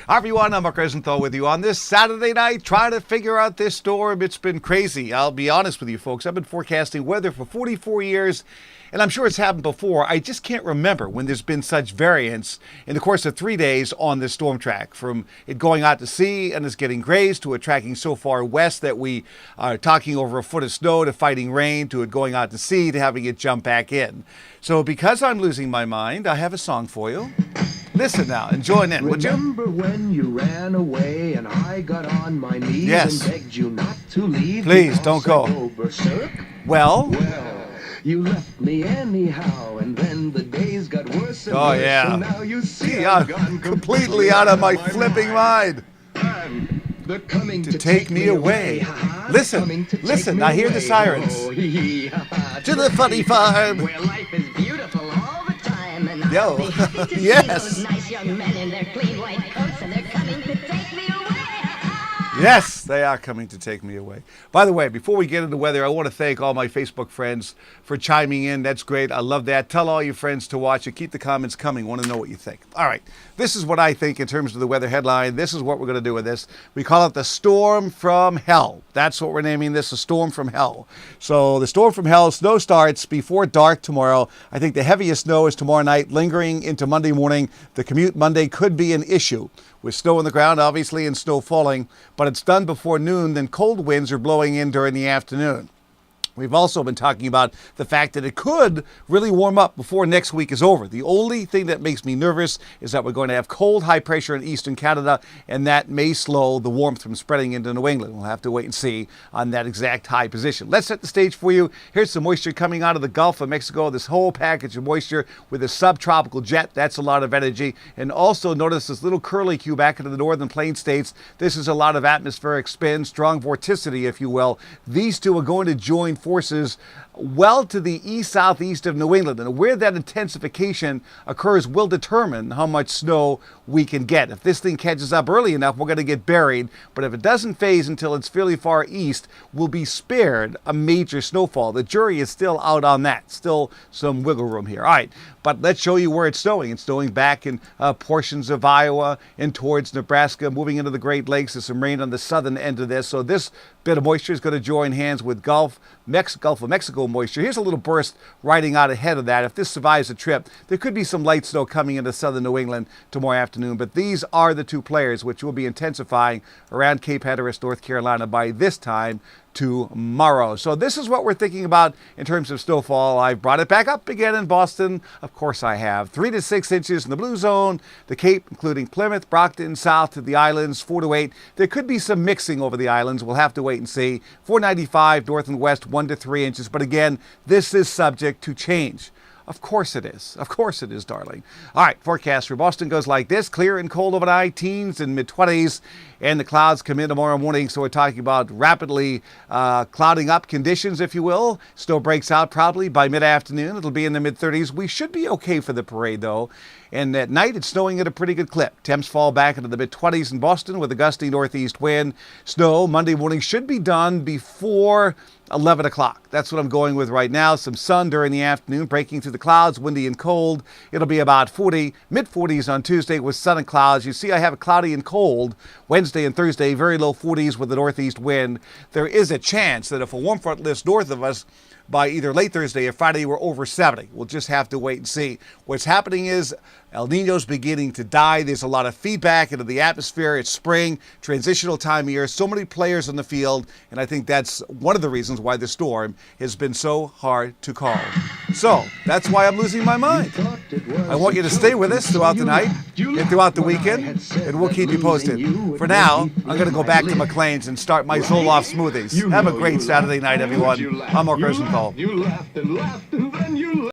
Hi everyone, I'm Mark Rosenthal with you on this Saturday night trying to figure out this storm. It's been crazy. I'll be honest with you folks. I've been forecasting weather for 44 years and I'm sure it's happened before. I just can't remember when there's been such variance in the course of 3 days on this storm track. From it going out to sea and it's getting grazed to it tracking so far west that we are talking over a foot of snow to fighting rain to it going out to sea to having it jump back in. So because I'm losing my mind, I have a song for you. Listen now and join in, would you? Remember when you ran away and I got on my knees and begged you not to leave? Please don't go. Well, you left me anyhow, and then the days got worse and worse. Yeah. And now you see I'm completely out of my flipping mind. They're coming to take me away. Listen, I hear the sirens. To the funny farm. Where life is beautiful all the time. And Yo, I'll be happy to yes. see those nice young men in their clean white coats, and they're coming to take me away. Yes, they are coming to take me away. By the way, before we get into weather, I want to thank all my Facebook friends for chiming in. That's great. I love that. Tell all your friends to watch it. Keep the comments coming. I want to know what you think. All right. This is what I think in terms of the weather headline. This is what we're going to do with this. We call it the storm from hell. That's what we're naming this, a storm from hell. So the storm from hell, snow starts before dark tomorrow. I think the heaviest snow is tomorrow night, lingering into Monday morning. The commute Monday could be an issue, with snow on the ground, obviously, and snow falling, but it's done before noon, then cold winds are blowing in during the afternoon. We've also been talking about the fact that it could really warm up before next week is over. The only thing that makes me nervous is that we're going to have cold, high pressure in eastern Canada, and that may slow the warmth from spreading into New England. We'll have to wait and see on that exact high position. Let's set the stage for you. Here's some moisture coming out of the Gulf of Mexico. This whole package of moisture with a subtropical jet. That's a lot of energy. And also notice this little curlicue back into the northern plain states. This is a lot of atmospheric spin, strong vorticity, if you will. These two are going to join forces well to the east-southeast of New England, and where that intensification occurs will determine how much snow we can get. If this thing catches up early enough, we're going to get buried, but if it doesn't phase until it's fairly far east, we'll be spared a major snowfall. The jury is still out on that. Still some wiggle room here. All right, but let's show you where it's snowing. It's snowing back in portions of Iowa and towards Nebraska, moving into the Great Lakes. There's some rain on the southern end of this, so this bit of moisture is going to join hands with Gulf of Mexico moisture. Here's a little burst riding out ahead of that. If this survives the trip, there could be some light snow coming into southern New England tomorrow afternoon, but these are the two players which will be intensifying around Cape Hatteras, North Carolina by this time tomorrow. So this is what we're thinking about in terms of snowfall. I've brought it back up again in Boston. Of course I have. 3 to 6 inches in the blue zone, the Cape, including Plymouth, Brockton, south to the islands, 4 to 8. There could be some mixing over the islands. We'll have to wait and see. 495 north and west, 1 to 3 inches. But again, this is subject to change. Of course it is. Of course it is, darling. All right, forecast for Boston goes like this. Clear and cold overnight, teens and mid-20s, and the clouds come in tomorrow morning. So we're talking about rapidly clouding up conditions, if you will. Snow breaks out probably by mid-afternoon. It'll be in the mid-30s. We should be okay for the parade, though. And at night, it's snowing at a pretty good clip. Temps fall back into the mid-20s in Boston with a gusty northeast wind. Snow Monday morning should be done before 11 o'clock. That's what I'm going with right now. Some sun during the afternoon, breaking through the clouds, windy and cold. It'll be about 40, mid-40s on Tuesday with sun and clouds. You see I have a cloudy and cold Wednesday and Thursday, very low 40s with the northeast wind. There is a chance that if a warm front lifts north of us, by either late Thursday or Friday, we're over 70. We'll just have to wait and see. What's happening is El Nino's beginning to die. There's a lot of feedback into the atmosphere. It's spring, transitional time of year. So many players on the field, and I think that's one of the reasons why the storm has been so hard to call. So that's why I'm losing my mind. I want you to stay with us throughout the night and throughout the weekend, and we'll keep you posted. For now, I'm going to go back to McLean's and start my Zoloft smoothies. Have a great Saturday night, everyone. I'm Mark Rosenthal. You laughed and laughed, and then you